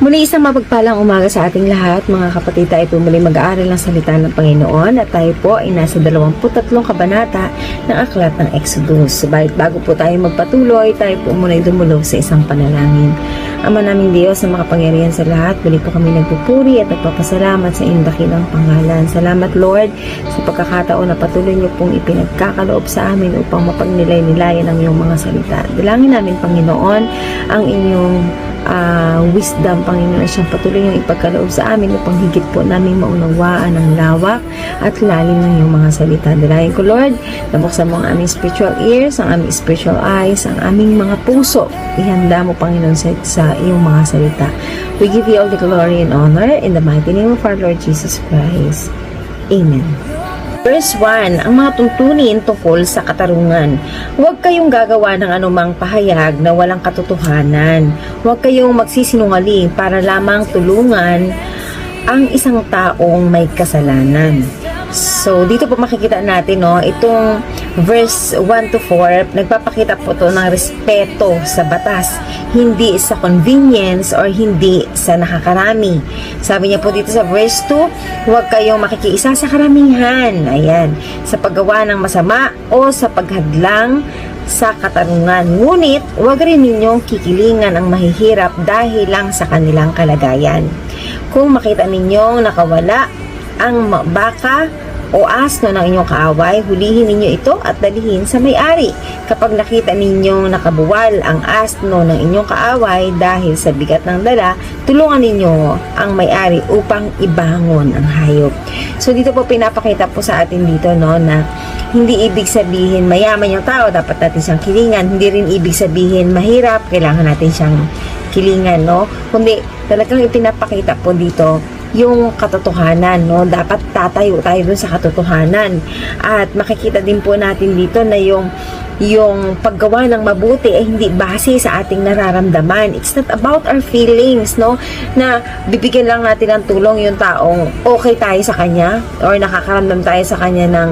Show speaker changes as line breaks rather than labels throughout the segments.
Muli isang mapagpalang umaga sa ating lahat, mga kapatid. Tayo po muli mag-aaral ng salita ng Panginoon at tayo po ay nasa 23 kabanata ng aklat ng Exodus. Subalit bago po tayo magpatuloy, tayo po muna dumulog sa isang panalangin. Ama naming Diyos na makapangyarihan sa lahat, muli po kami nagpupuri at nagpapasalamat sa iyong dakilang pangalan. Salamat Lord sa pagkakataon na patuloy niyo pong ipinagkakaloob sa amin upang mapagnilay-nilayan ang iyong mga salita. Dalangin namin Panginoon ang inyong wisdom, Panginoon, siyang patuloy yung ipagkaloob sa amin upang higit po namin maunawaan ang lawak at lalim ng iyong mga salita. Dalayan ko, Lord, nabuksan mo ang aming spiritual ears, ang aming spiritual eyes, ang aming mga puso. Ihanda mo, Panginoon, sa iyong mga salita. We give you all the glory and honor in the mighty name of our Lord Jesus Christ. Amen. Verse 1, ang mga tuntunin tungkol sa katarungan. Huwag kayong gagawa ng anumang pahayag na walang katotohanan. Huwag kayong magsisinungaling para lamang tulungan ang isang taong may kasalanan. So, dito po makikita natin, no, itong verse 1 to 4, nagpapakita po to ng respeto sa batas, hindi sa convenience or hindi sa nakakarami. Sabi niya po dito sa verse 2, huwag kayong makikiisa sa karamihan, ayan, sa paggawa ng masama o sa paghadlang sa katarungan. Ngunit, huwag rin ninyong kikilingan ang mahihirap dahil lang sa kanilang kalagayan. Kung makita ninyong nakawala ang baka o asno ng inyong kaaway, hulihin ninyo ito at dalihin sa may-ari. Kapag nakita ninyong nakabuwal ang asno ng inyong kaaway dahil sa bigat ng dala, tulungan ninyo ang may-ari upang ibangon ang hayop. So dito po pinapakita po sa atin dito, no, na hindi ibig sabihin mayaman yung tao, dapat natin siyang kilingan. Hindi rin ibig sabihin mahirap, kailangan natin siyang kilingan, no? Kundi talagang ipinapakita po dito yung katotohanan, no? Dapat tatayo tayo dun sa katotohanan. At makikita din po natin dito na yung paggawa ng mabuti ay hindi base sa ating nararamdaman. It's not about our feelings, no? Na bibigyan lang natin ng tulong yung taong okay tayo sa kanya or nakakaramdam tayo sa kanya ng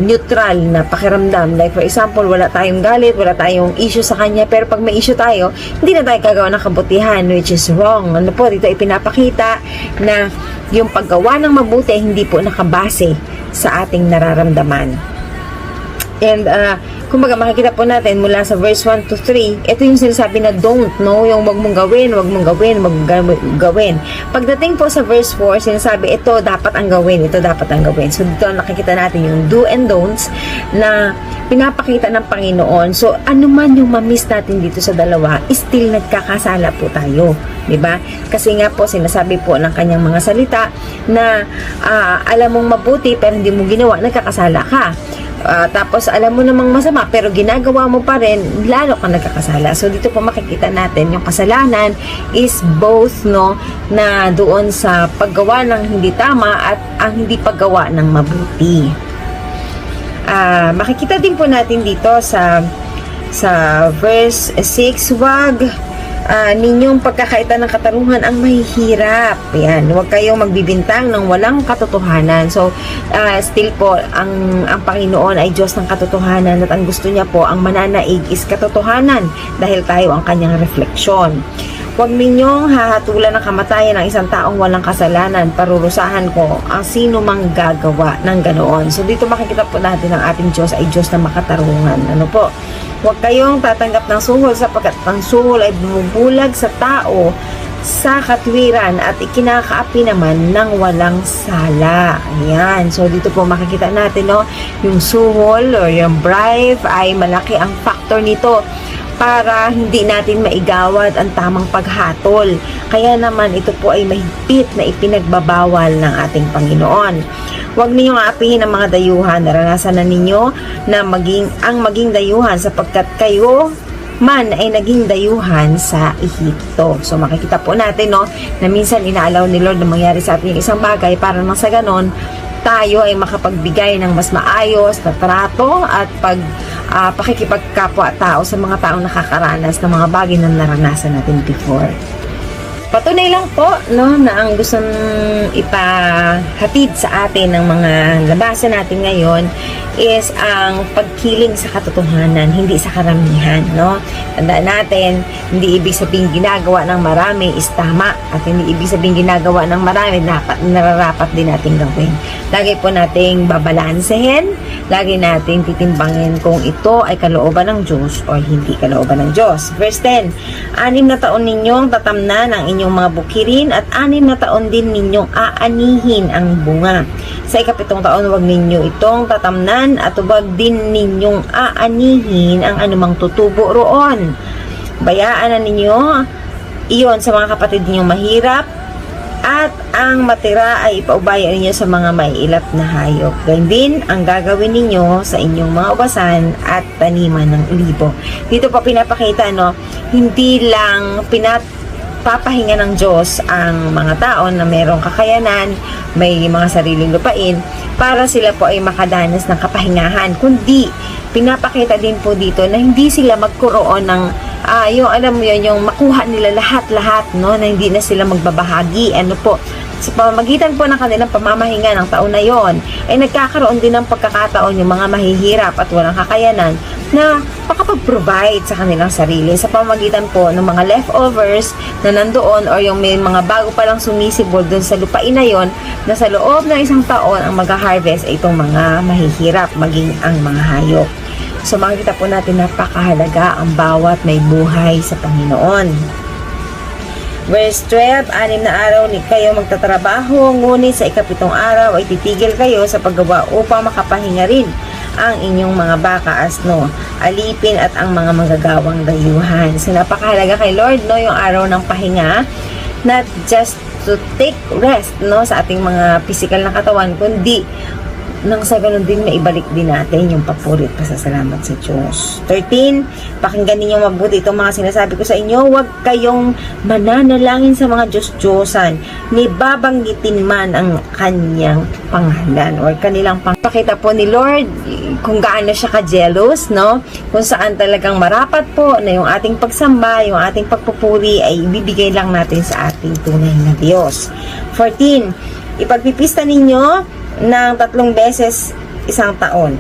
neutral na pakiramdam. Like for example, wala tayong galit, wala tayong issue sa kanya, pero pag may issue tayo, hindi na tayo gagawa ng kabutihan, which is wrong. Ano po, dito ipinapakita na yung paggawa ng mabuti ay hindi po nakabase sa ating nararamdaman. And kumbaga makikita po natin mula sa verse 1 to 3, ito yung sinasabi na don't, no? Yung wag mong gawin, wag mong gawin, wag mong gawin. Pagdating po sa verse 4, sinasabi ito dapat ang gawin, ito dapat ang gawin. So dito nakikita natin yung do and don'ts na pinapakita ng Panginoon. So ano man yung ma-miss natin dito sa dalawa, still nagkakasala po tayo, di ba? Kasi nga po sinasabi po ng kanyang mga salita na alam mong mabuti pero hindi mo ginawa, nagkakasala ka. Tapos alam mo namang masama pero ginagawa mo pa rin, lalo kang nagkakasala. So dito po makikita natin yung kasalanan is both, no, na doon sa paggawa ng hindi tama at ang hindi paggawa ng mabuti. Makikita din po natin dito sa verse 6, wag ninyong pagkakaita ng katarungan ang mahihirap. Yan, huwag kayong magbibintang ng walang katotohanan. So, still po, ang Panginoon ay Diyos ng katotohanan at ang gusto niya po, ang mananaig is katotohanan dahil tayo ang kanyang refleksyon. Huwag ninyong hahatulan ng kamatayan ng isang taong walang kasalanan. Parurusahan ko ang sino mang gagawa ng ganoon. So, dito makikita po natin ang ating Diyos ay Diyos na makatarungan. Ano po? Huwag kayong tatanggap ng suhol sapagkat ang suhol ay bumubulag sa tao sa katwiran at ikinakaapi naman ng walang sala. Ayan. So, dito po makikita natin, no, yung suhol or yung bribe ay malaki ang factor nito para hindi natin maigawad ang tamang paghatol. Kaya naman ito po ay mahigpit na ipinagbabawal ng ating Panginoon. Huwag ninyong aapihin ang mga dayuhan. Naranasan na ninyo na maging dayuhan sapagkat kayo man ay naging dayuhan sa Ehipto. So makikita po natin, no, na minsan inaalaw ni Lord na mangyari sa atin yung isang bagay para nang sa ganon tayo ay makapagbigay ng mas maayos na trato at pakikipagkapwa-tao sa mga taong nakakaranas ng mga bagay na naranasan natin before. Patunay lang po, no, na ang gustong ipahatid sa atin ng mga labasan natin ngayon is ang pagkiling sa katotohanan, hindi sa karamihan, no? Tandaan natin, hindi ibig sabihin ginagawa ng marami is tama, at hindi ibig sabihin ginagawa ng marami dapat nararapat din natin gawin. Lagi po nating babalansehin, lagi nating titimbangin kung ito ay kalooban ng Diyos o hindi kalooban ng Diyos. Verse 10, 6 na taon ninyong tatamnan ang inyong mga bukirin at 6 na taon din ninyong aanihin ang bunga. Sa ika-7 taon, huwag ninyo itong tatamnan at huwag din ninyong aanihin ang anumang tutubo roon. Bayaan na ninyo iyon sa mga kapatid ninyong mahirap, at ang matira ay ipaubayan ninyo sa mga maiilap na hayop. Gayun din ang gagawin ninyo sa inyong mga ubasan at taniman ng libo. Dito pa pinapakita, no, hindi lang papahinga ng Diyos ang mga tao na mayroong kakayanan, may mga sariling lupain, para sila po ay makadanas ng kapahingahan, kundi pinapakita din po dito na hindi sila magkaroon ng yung alam mo yun, yung makuha nila lahat-lahat, no, na hindi na sila magbabahagi, ano po, sa pamamagitan po ng kanilang pamamahinga ng taon na yon, ay nagkakaroon din ng pagkakataon yung mga mahihirap at walang kakayanan na makapag-provide sa kanilang sarili sa pamamagitan po ng mga leftovers na nandoon, or yung may mga bago palang sumisibol doon sa lupain na yon, na sa loob ng isang taon ang mag-harvest ay itong mga mahihirap, maging ang mga hayop. So makikita po natin napakahalaga ang bawat may buhay sa Panginoon. Verse 12, 6 na araw ni kayo magtatrabaho, ngunit sa ika-7 araw ay titigil kayo sa paggawa upang makapahinga rin ang inyong mga baka, asno, alipin at ang mga manggagawang dayuhan. So napakahalaga kay Lord, no, yung araw ng pahinga, not just to take rest, no, sa ating mga physical na katawan, kundi nang sa ganun din maibalik din natin yung papuri at pasasalamat sa Diyos. 13, pakinggan ninyo mabuti itong mga sinasabi ko sa inyo. Huwag kayong mananalangin sa mga Diyos-Diyosan, ni babanggitin man ang kanyang pangalan or kanilang pakita po ni Lord kung gaano siya ka-jealous, no? Kung saan talagang marapat po na yung ating pagsamba, yung ating pagpupuri ay ibibigay lang natin sa ating tunay na Diyos. 14, ipagpipista ninyo ng 3 beses isang taon.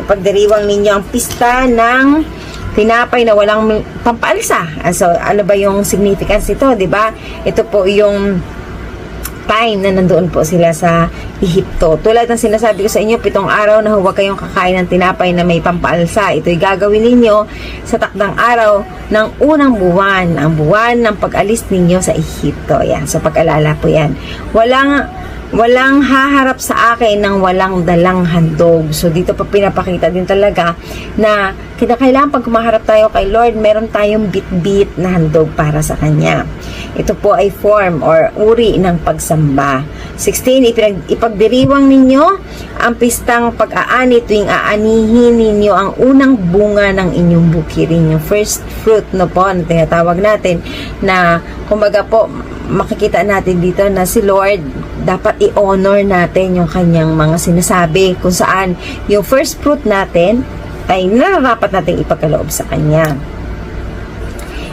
Ipagdiriwang ninyo ang pista ng tinapay na walang pampaalsa. So, ano ba yung significance nito, di ba? Ito po yung time na nandoon po sila sa Ehipto. Tulad ng sinasabi ko sa inyo, 7 araw na huwag kayong kakain ng tinapay na may pampaalsa. Ito'y gagawin ninyo sa takdang araw ng unang buwan, ang buwan ng pag-alis ninyo sa Ehipto. Yan. So, pag-alala po yan. Walang haharap sa akin ng walang dalang handog. So, dito pa pinapakita din talaga na kinakailangan pag kumaharap tayo kay Lord, meron tayong bit-bit na handog para sa Kanya. Ito po ay form or uri ng pagsamba. 16, ipagdiriwang ninyo ang pistang pag-aani tuwing aanihin ninyo ang unang bunga ng inyong bukirin. Yung first fruit, no po, na tinatawag natin, na kumbaga po, makikita natin dito na si Lord, dapat i-honor natin yung kanyang mga sinasabi, kung saan yung first fruit natin ay nararapat natin ipagkaloob sa kanya.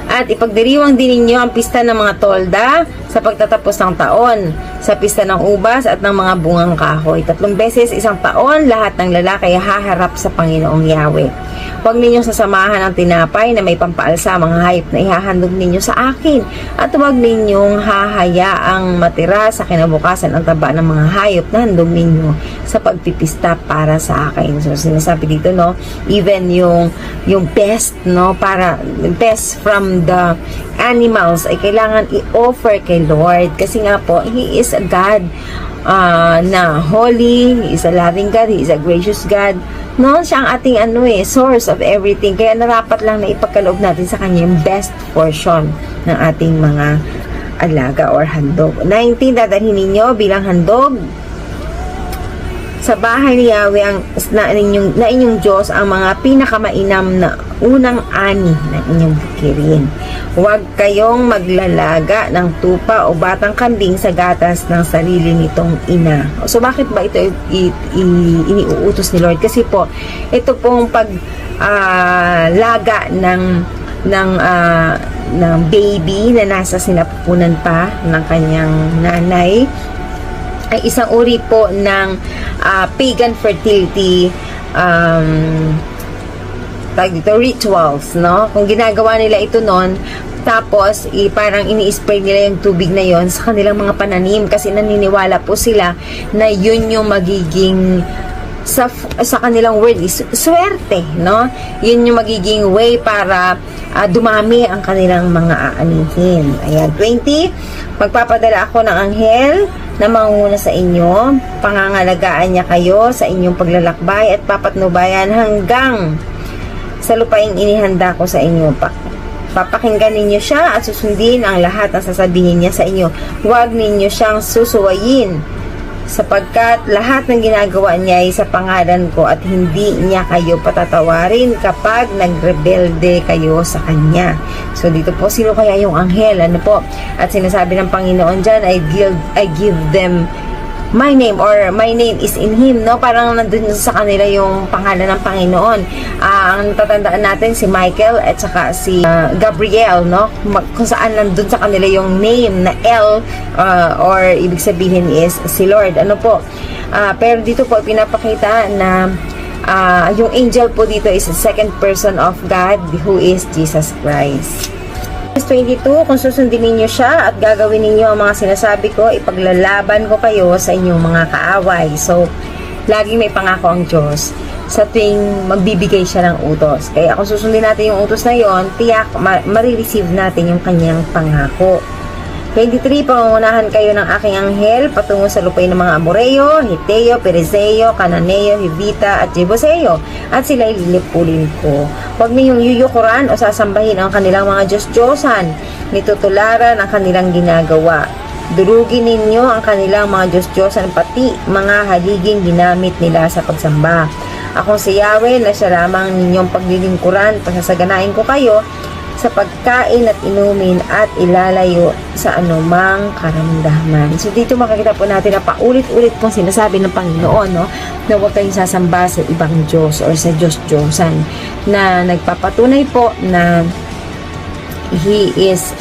At ipagdiriwang din ninyo ang pista ng mga tolda sa pagtatapos ng taon, sa pista ng ubas at ng mga bungang kahoy. 3 beses isang taon, lahat ng lalaki haharap sa Panginoong Yahweh. Huwag ninyong sasamahan ang tinapay na may pampaalsa, mga hayop na ihahandog ninyo sa akin. At huwag ninyong hahayaang matira sa kinabukasan ang taba ng mga hayop na handog ninyo sa pagpipista para sa akin. So, sinasabi dito, no, even yung best, no, para best from the animals ay kailangan i-offer kay Lord. Kasi nga po, He is a God na holy, He is a loving God, He is a gracious God. No, siya ang ating source of everything. Kaya narapat lang na ipagkaloob natin sa Kanya yung best portion ng ating mga alaga or handog. 19, dadalhin ninyo bilang handog sa bahay ni Yahweh na inyong Diyos ang mga pinakamainam na unang ani ng inyong bukirin. Huwag kayong maglalaga ng tupa o batang kambing sa gatas ng sarili nitong ina. So, bakit ba ito iniuutos ni Lord? Kasi po, ito pong laga ng baby na nasa sinapupunan pa ng kanyang nanay ay isang uri po ng pagan fertility rituals, no? Kung ginagawa nila ito noon, tapos parang ini-spray nila yung tubig na yon sa kanilang mga pananim kasi naniniwala po sila na yun yung magiging sa kanilang word is swerte, no? Yun yung magiging way para dumami ang kanilang mga aanihin. Ayan, 20, magpapadala ako ng anghel na mangunguna sa inyo, pangangalagaan niya kayo sa inyong paglalakbay at papatnubayan hanggang sa lupaing inihanda ko sa inyo. Papakinggan ninyo siya at susundin ang lahat ng sasabihin niya sa inyo. Huwag ninyo siyang susuwayin sapagkat lahat ng ginagawa niya ay sa pangalan ko at hindi niya kayo patatawarin kapag nagrebelde kayo sa kanya. So dito po, sino kaya yung anghel? Ano po? At sinasabi ng Panginoon dyan, I give them my name, or my name is in him, no? Parang nandun sa kanila yung pangalan ng Panginoon. Ang tatandaan natin si Michael at saka si Gabriel, no? Kung saan nandun sa kanila yung name na L, or ibig sabihin is si Lord. Ano po? Pero dito po pinapakita na yung angel po dito is the second person of God, who is Jesus Christ. 22, kung susundin ninyo siya at gagawin ninyo ang mga sinasabi ko, ipaglalaban ko kayo sa inyong mga kaaway. So, laging may pangako ang Diyos sa tuwing magbibigay siya ng utos. Kaya kung susundin natin yung utos na yon, tiyak marireceive natin yung kanyang pangako. 23, pangungunahan kayo ng aking anghel patungo sa lupain ng mga Amoreo, Hiteo, Perizeo, Cananeo, Hivita at Jebuseo, at sila'y lilipulin ko. Huwag ninyong yuyukuran o sasambahin ang kanilang mga Diyos-Diyosan, nitutularan ang kanilang ginagawa. Durugin ninyo ang kanilang mga Diyos-Diyosan, pati mga haliging ginamit nila sa pagsamba. Akong si Yahweh na siya lamang ninyong paglilingkuran, pasasaganain ko kayo sa pagkain at inumin at ilalayo sa anumang karamdaman. So dito makikita po natin na paulit-ulit pong sinasabi ng Panginoon, no, na huwag kayong sasamba sa ibang Diyos or sa Diyos-Diyosan, na nagpapatunay po na He is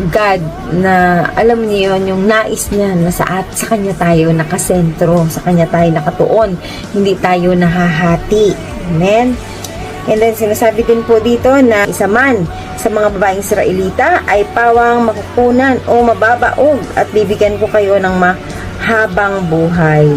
God, na alam niyo yun, yung nais niya na sa Kanya tayo nakasentro, sa Kanya tayo nakatuon, hindi tayo nahahati. Amen? And then sinasabi din po dito na isa man sa mga babaeng Israelita ay pawang makukunan o mababaog at bibigyan ko kayo ng mahabang buhay.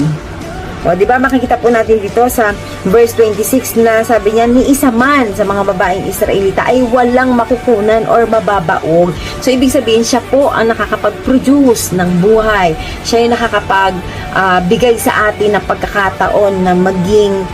O, di ba makikita po natin dito sa verse 26 na sabi niya, ni isa man sa mga babaeng Israelita ay walang makukunan or mababaog. So, ibig sabihin, siya po ang nakakapag-produce ng buhay. Siya yung nakakapag-bigay sa atin ng pagkakataon na maging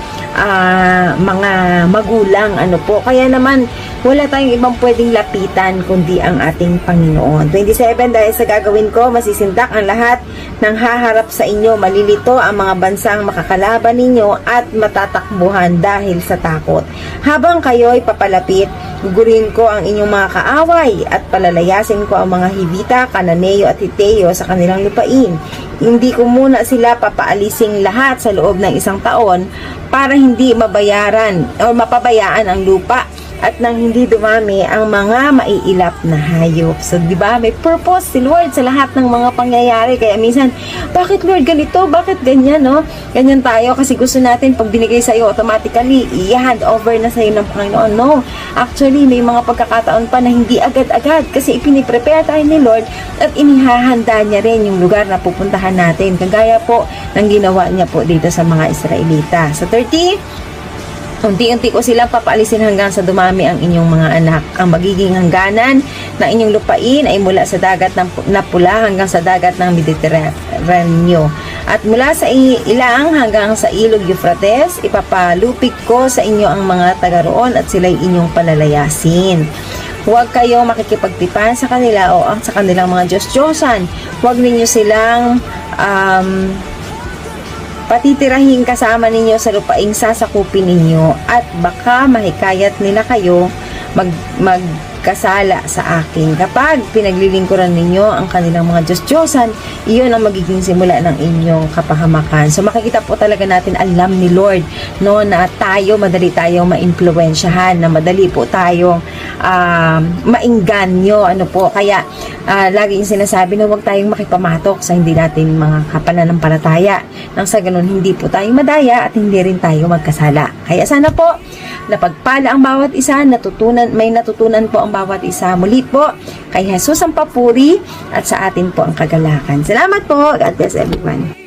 mga magulang, ano po. Kaya naman, wala tayong ibang pwedeng lapitan kundi ang ating Panginoon. 27, dahil sa gagawin ko, masisindak ang lahat ng haharap sa inyo. Malilito ang mga bansang makakalaban ninyo at matatakbuhan dahil sa takot. Habang kayo'y papalapit, gugurin ko ang inyong mga kaaway at palalayasin ko ang mga Hivita, Cananeo at Hiteo sa kanilang lupain. Hindi ko muna sila papaalising lahat sa loob ng 1 taon para hindi mabayaran o mapabayaan ang lupa at nang hindi dumami ang mga maiilap na hayop. So, di ba? May purpose si Lord sa lahat ng mga pangyayari. Kaya minsan, bakit Lord ganito? Bakit ganyan, no? Ganyan tayo kasi gusto natin pag binigay sa'yo, automatically, i-hand over na sa'yo ng Panginoon. No. Actually, may mga pagkakataon pa na hindi agad-agad kasi ipiniprepare tayo ni Lord at inihahanda niya rin yung lugar na pupuntahan natin. Kagaya po ng ginawa niya po dito sa mga Israelita. Sa 30, unti-unti ko silang papaalisin hanggang sa dumami ang inyong mga anak. Ang magiging hangganan ng inyong lupain ay mula sa dagat na pula hanggang sa dagat ng Mediteraneo. At mula sa ilang hanggang sa ilog Euphrates, ipapalupig ko sa inyo ang mga taga roon at sila'y inyong palalayasin. Huwag kayo makikipagtipan sa kanila o sa kanilang mga Diyos-Diyosan. Huwag ninyo silang patitirahin kasama ninyo sa lupaing sasakupin ninyo at baka mahikayat nila kayo magkasala sa akin. Kapag pinaglilingkuran ninyo ang kanilang mga Diyos-Diyosan, iyon ang magiging simula ng inyong kapahamakan. So makikita po talaga natin, alam ni Lord, no, na madali tayong maimpluwensyahan, na madali po tayong maingganyo, ano po. Kaya lagi yung sinasabi na huwag tayong makipamatok sa hindi natin mga kapananampalataya. Nang sa ganun, hindi po tayo madaya at hindi rin tayo magkasala. Kaya sana po, napagpala ang bawat isa, may natutunan po ang bawat isa. Muli po, kay Jesus ang papuri at sa atin po ang kagalakan. Salamat po. God bless everyone.